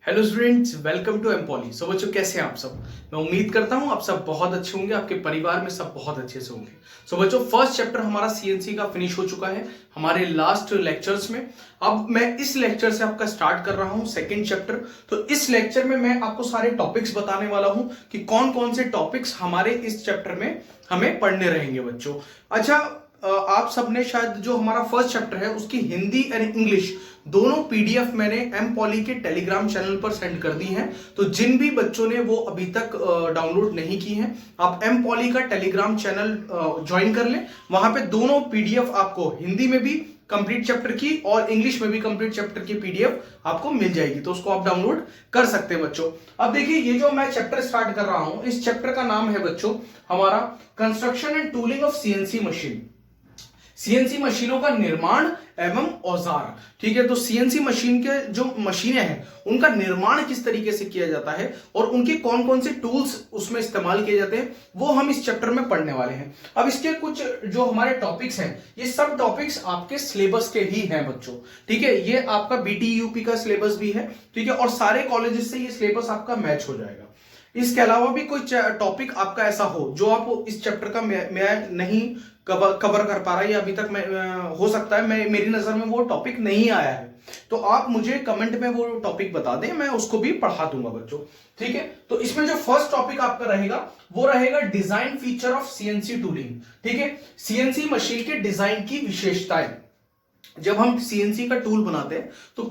Hello students, welcome to एमपॉली। So बच्चों, कैसे हैं आप सब? मैं उम्मीद करता हूं आप सब बहुत अच्छे होंगे, आपके परिवार में सब बहुत अच्छे से होंगे। सो बच्चों, फर्स्ट चैप्टर हमारा सीएनसी का फिनिश हो चुका है हमारे लास्ट लेक्चर्स में। अब मैं इस लेक्चर से आपका स्टार्ट कर रहा हूं सेकंड चैप्टर। तो इस लेक्चर में मैं आपको सारे टॉपिक्स बताने वाला हूं कि कौन कौन से टॉपिक्स हमारे इस चैप्टर में हमें पढ़ने रहेंगे बच्चों। अच्छा, आप सबने शायद जो हमारा फर्स्ट चैप्टर है उसकी हिंदी और इंग्लिश दोनों पीडीएफ मैंने एम पॉली के टेलीग्राम चैनल पर सेंड कर दी हैं। तो जिन भी बच्चों ने वो अभी तक डाउनलोड नहीं की हैं, आप एम पॉली का टेलीग्राम चैनल ज्वाइन कर लें। वहां पे दोनों पीडीएफ आपको हिंदी में भी कंप्लीट चैप्टर की और इंग्लिश में भी कंप्लीट चैप्टर की पीडीएफ आपको मिल जाएगी, तो उसको आप डाउनलोड कर सकते हैं बच्चों। अब देखिए, ये जो मैं चैप्टर स्टार्ट कर रहा हूं, इस चैप्टर का नाम है बच्चों हमारा construction and tooling of CNC machine. CNC मशीनों का निर्माण एवं औजार। ठीक है, तो सीएनसी मशीन के जो मशीनें हैं उनका निर्माण किस तरीके से किया जाता है और उनके कौन कौन से टूल्स उसमें इस्तेमाल किए जाते हैं, वो हम इस चैप्टर में पढ़ने वाले हैं। अब इसके कुछ जो हमारे टॉपिक्स हैं, ये सब टॉपिक्स आपके सिलेबस के ही हैं बच्चों। ठीक है, ये आपका बीटीयूपी का सिलेबस भी है। ठीक है, और सारे कॉलेजेस से ये सिलेबस आपका मैच हो जाएगा। इसके अलावा भी कोई टॉपिक आपका ऐसा हो जो आप इस चैप्टर का मैं नहीं कवर कर पा रहा है, या अभी तक मैं हो सकता है मैं मेरी नजर में वो टॉपिक नहीं आया है, तो आप मुझे कमेंट में वो टॉपिक बता दें, मैं उसको भी पढ़ा दूंगा बच्चों। ठीक है, तो इसमें जो फर्स्ट टॉपिक आपका रहेगा वो रहेगा design feature of CNC tooling. ठीक है, सीएनसी मशीन के डिजाइन की विशेषताएं। जब हम सीएनसी का टूल बनाते हैं तो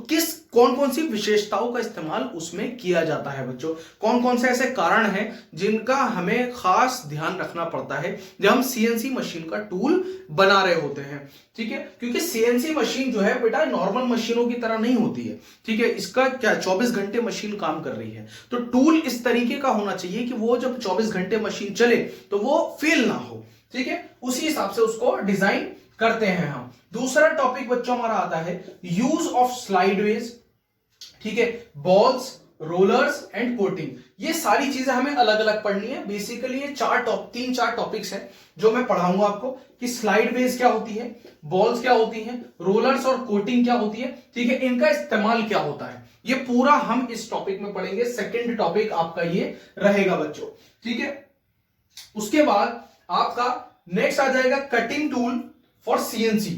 कौन कौन सी विशेषताओं का इस्तेमाल उसमें किया जाता है बच्चों, कौन कौन से ऐसे कारण हैं जिनका हमें खास ध्यान रखना पड़ता है जब हम सीएनसी मशीन का टूल बना रहे होते हैं। ठीक है, क्योंकि सीएनसी मशीन जो है बेटा नॉर्मल मशीनों की तरह नहीं होती है। ठीक है, इसका क्या 24 घंटे मशीन काम कर रही है, तो टूल इस तरीके का होना चाहिए कि वो जब 24 घंटे मशीन चले तो वो फेल ना हो। ठीक है, उसी हिसाब से उसको डिजाइन करते हैं हम। दूसरा टॉपिक बच्चों हमारा आता है यूज ऑफ स्लाइडवेज। ठीक है, बॉल्स, रोलर्स एंड कोटिंग। ये सारी चीजें हमें अलग अलग पढ़नी है। बेसिकली ये तीन चार टॉपिक्स हैं जो मैं पढ़ाऊंगा आपको कि स्लाइडवेज क्या होती है, बॉल्स क्या होती हैं, रोलर्स और कोटिंग क्या होती है। ठीक है, इनका इस्तेमाल क्या होता है, ये पूरा हम इस टॉपिक में पढ़ेंगे। सेकेंड टॉपिक आपका ये रहेगा बच्चों। ठीक है, उसके बाद आपका नेक्स्ट आ जाएगा cutting tool for CNC,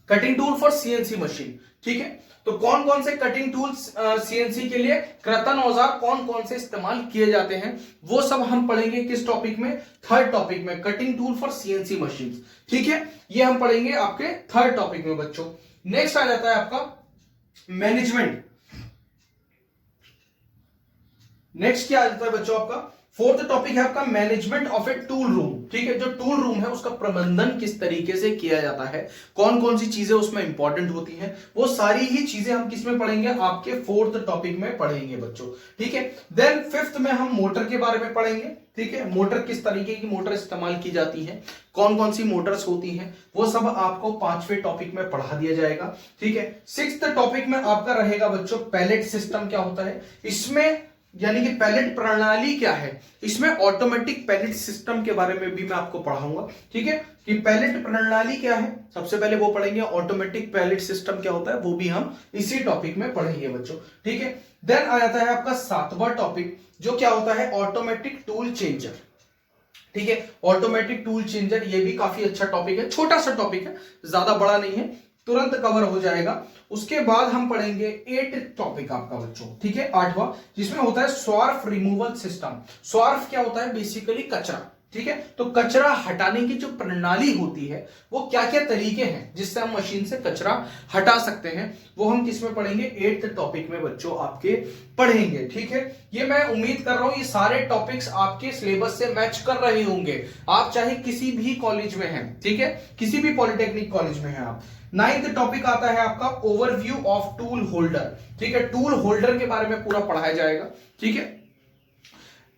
cutting tool for CNC machine. ठीक है, तो कौन कौन से कटिंग टूल्स सीएनसी के लिए, कृतन औजार कौन कौन से इस्तेमाल किए जाते हैं, वो सब हम पढ़ेंगे किस टॉपिक में, थर्ड टॉपिक में, cutting tool for CNC machine. ठीक है, ये हम पढ़ेंगे आपके थर्ड टॉपिक में बच्चों। नेक्स्ट आ जाता है आपका मैनेजमेंट। नेक्स्ट क्या आ जाता है बच्चों आपका, फोर्थ टॉपिक है आपका management of a tool room. ठीक है, जो टूल रूम है उसका प्रबंधन किस तरीके से किया जाता है, कौन कौन सी चीजें उसमें इंपॉर्टेंट होती हैं, वो सारी ही चीजें हम किसमें पढ़ेंगे, आपके फोर्थ टॉपिक में पढ़ेंगे बच्चों। ठीक है, देन फिफ्थ में हम मोटर के बारे में पढ़ेंगे। ठीक है, मोटर किस तरीके की मोटर इस्तेमाल की जाती है, कौन कौन सी मोटर्स होती हैं, वो सब आपको पांचवें टॉपिक में पढ़ा दिया जाएगा। ठीक है, सिक्स्थ टॉपिक में आपका रहेगा बच्चों पैलेट सिस्टम क्या होता है, इसमें यानी कि पैलेट प्रणाली क्या है, इसमें ऑटोमेटिक पैलेट सिस्टम के बारे में भी मैं आपको पढ़ाऊंगा। ठीक है, कि पैलेट प्रणाली क्या है सबसे पहले वो पढ़ेंगे, ऑटोमेटिक पैलेट सिस्टम क्या होता है वो भी हम इसी टॉपिक में पढ़ेंगे बच्चों। ठीक है, देन आ जाता है आपका सातवां टॉपिक जो क्या होता है ऑटोमेटिक टूल चेंजर। ठीक है, ऑटोमेटिक टूल चेंजर ये भी काफी अच्छा टॉपिक है, छोटा सा टॉपिक है, ज्यादा बड़ा नहीं है, तुरंत कवर हो जाएगा। उसके बाद हम पढ़ेंगे 8 टॉपिक आपका बच्चों। ठीक है, 8वां, जिसमें होता है स्वार्फ रिमूवल सिस्टम। स्वार्फ क्या होता है, बेसिकली कचरा। ठीक है, तो कचरा हटाने की जो प्रणाली होती है वो क्या क्या तरीके हैं जिससे हम मशीन से कचरा हटा सकते हैं, वो हम किसमें पढ़ेंगे, 8th टॉपिक में बच्चों आपके पढ़ेंगे। ठीक है, ये मैं उम्मीद कर रहा हूं ये सारे टॉपिक्स आपके सिलेबस से मैच कर रहे होंगे, आप चाहे किसी भी कॉलेज में हैं। ठीक है, किसी भी पॉलिटेक्निक कॉलेज में हैं आप। 9th टॉपिक आता है आपका ओवरव्यू ऑफ टूल होल्डर। ठीक है, टूल होल्डर के बारे में पूरा पढ़ाया जाएगा। ठीक है,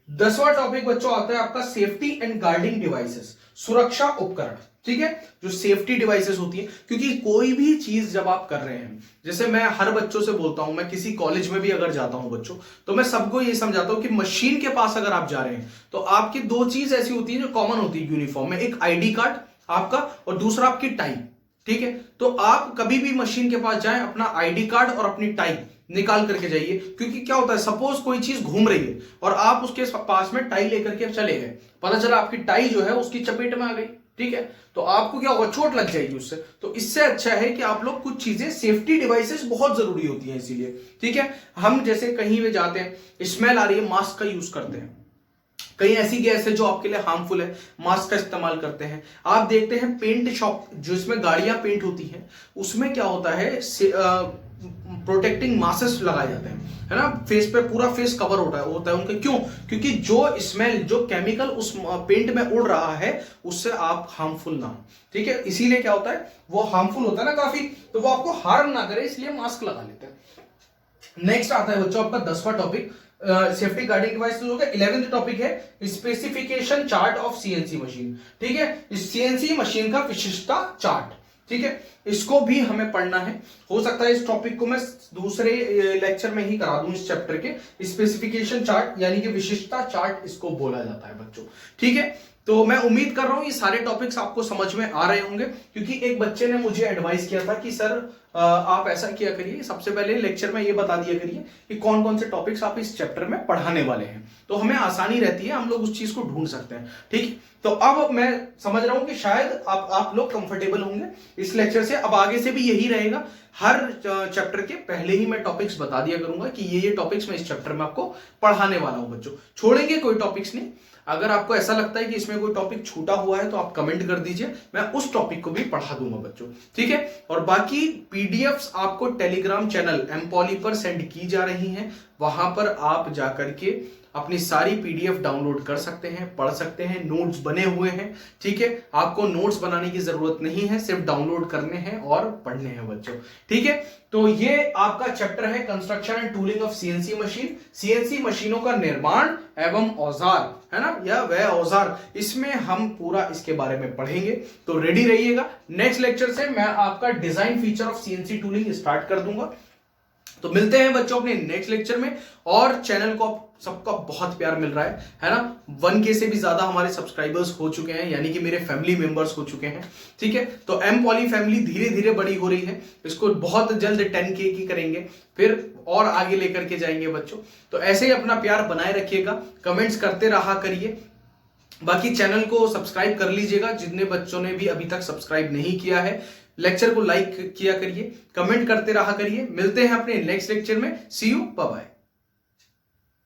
10वां टॉपिक बच्चों आता है आपका सेफ्टी एंड गार्डिंग डिवाइसेस, सुरक्षा उपकरण। ठीक है, जो सेफ्टी डिवाइसेस होती है, क्योंकि कोई भी चीज जब आप कर रहे हैं, जैसे मैं हर बच्चों से बोलता हूं, मैं किसी कॉलेज में भी अगर जाता हूं बच्चों, तो मैं सबको ये समझाता हूं कि मशीन के पास अगर आप जा रहे हैं तो आपकी दो चीज ऐसी होती है जो कॉमन होती है यूनिफॉर्म में, एक आईडी कार्ड आपका और दूसरा आपकी टाई। ठीक है, तो आप कभी भी मशीन के पास जाएं, अपना आईडी कार्ड और अपनी टाई निकाल करके जाइए, क्योंकि क्या होता है सपोज कोई चीज घूम रही है और आप उसके पास में टाई लेकर के चले गए, पता चला आपकी टाई जो है उसकी चपेट में आ गई, ठीक है, तो आपको क्या होगा, चोट लग जाएगी उससे। तो इससे अच्छा है कि आप लोग कुछ चीजें, सेफ्टी डिवाइसेस बहुत जरूरी होती है इसीलिए, ठीक है। हम जैसे कहीं भी जाते हैं, स्मेल आ रही है, मास्क का यूज करते हैं, कई ऐसी गैस है जो आपके लिए हार्मफुल है, मास्क का इस्तेमाल करते हैं। आप देखते हैं पेंट शॉप जिसमें गाड़ियां पेंट होती हैं, उसमें क्या होता है, प्रोटेक्टिंग मास्क लगाए जाते हैं, है ना, फेस पे पूरा फेस कवर होता है उनके, क्यों, क्योंकि जो स्मेल, जो केमिकल उस पेंट में उड़ रहा है उससे आप हार्मफुल ना हो, ठीक है, इसीलिए क्या होता है, वो हार्मफुल होता है ना काफी, तो वो आपको हार्म ना करे, इसलिए मास्क लगा लेते हैं। नेक्स्ट आता है बच्चों आपका 10वां टॉपिक, सेफ्टी गार्डिंग डिवाइस हो गया। 11th टॉपिक है specification chart of CNC machine, ठीक है, इस सीएनसी मशीन का विशिष्टता चार्ट, ठीक है, इसको भी हमें पढ़ना है। हो सकता है इस टॉपिक को मैं दूसरे लेक्चर में ही करा दूं, इस चैप्टर के स्पेसिफिकेशन चार्ट यानी कि विशिष्टता चार्ट इसको बोला जाता है बच्चों, ठीक है। तो मैं उम्मीद कर रहा हूं ये सारे टॉपिक्स आपको समझ में आ रहे होंगे, क्योंकि एक बच्चे ने मुझे एडवाइस किया था कि सर आप ऐसा किया करिए, सबसे पहले लेक्चर में ये बता दिया करिए कि कौन कौन से टॉपिक्स आप इस चैप्टर में पढ़ाने वाले हैं, तो हमें आसानी रहती है, हम लोग उस चीज को ढूंढ सकते हैं, ठीक। तो अब मैं समझ रहा हूं कि शायद आप लोग कंफर्टेबल होंगे इस लेक्चर से। अब आगे से भी यही रहेगा, हर चैप्टर के पहले ही मैं टॉपिक्स बता दिया करूंगा कि ये टॉपिक्स मैं इस चैप्टर में आपको पढ़ाने वाला हूं बच्चों, छोड़ेंगे कोई टॉपिक्स नहीं। अगर आपको ऐसा लगता है कि इसमें कोई टॉपिक छूटा हुआ है तो आप कमेंट कर दीजिए, मैं उस टॉपिक को भी पढ़ा दूंगा बच्चों, ठीक है। और बाकी पीडीएफ्स आपको टेलीग्राम चैनल एमपॉली पर सेंड की जा रही हैं, वहां पर आप जाकर के अपनी सारी पीडीएफ डाउनलोड कर सकते हैं, पढ़ सकते हैं, नोट्स बने हुए हैं, ठीक है, आपको नोट्स बनाने की जरूरत नहीं है, सिर्फ डाउनलोड करने हैं और पढ़ने हैं बच्चों, ठीक है। तो ये आपका चैप्टर है construction and tooling of CNC machine, CNC मशीनों का निर्माण एवं औजार, है ना, या वह औजार, इसमें हम पूरा इसके बारे में पढ़ेंगे, तो रेडी रहिएगा। नेक्स्ट लेक्चर से मैं आपका design feature of CNC tooling start कर दूंगा। तो मिलते हैं बच्चों अपने नेक्स्ट लेक्चर में, और चैनल को सबका बहुत प्यार मिल रहा है ना, 1K से भी ज्यादा हमारे सब्सक्राइबर्स हो चुके हैं, यानी कि मेरे फैमिली मेंबर्स हो चुके हैं, ठीक है। तो एम पॉली फैमिली धीरे धीरे बड़ी हो रही है, इसको बहुत जल्द 10K की करेंगे, फिर और आगे लेकर के जाएंगे बच्चों। तो ऐसे ही अपना प्यार बनाए रखिएगा, कमेंट्स करते रहा करिए, बाकी चैनल को सब्सक्राइब कर लीजिएगा जितने बच्चों ने भी अभी तक सब्सक्राइब नहीं किया है, लेक्चर को लाइक किया करिए, कमेंट करते रहा करिए। मिलते हैं अपने नेक्स्ट लेक्चर में, सी यू, बाय बाय।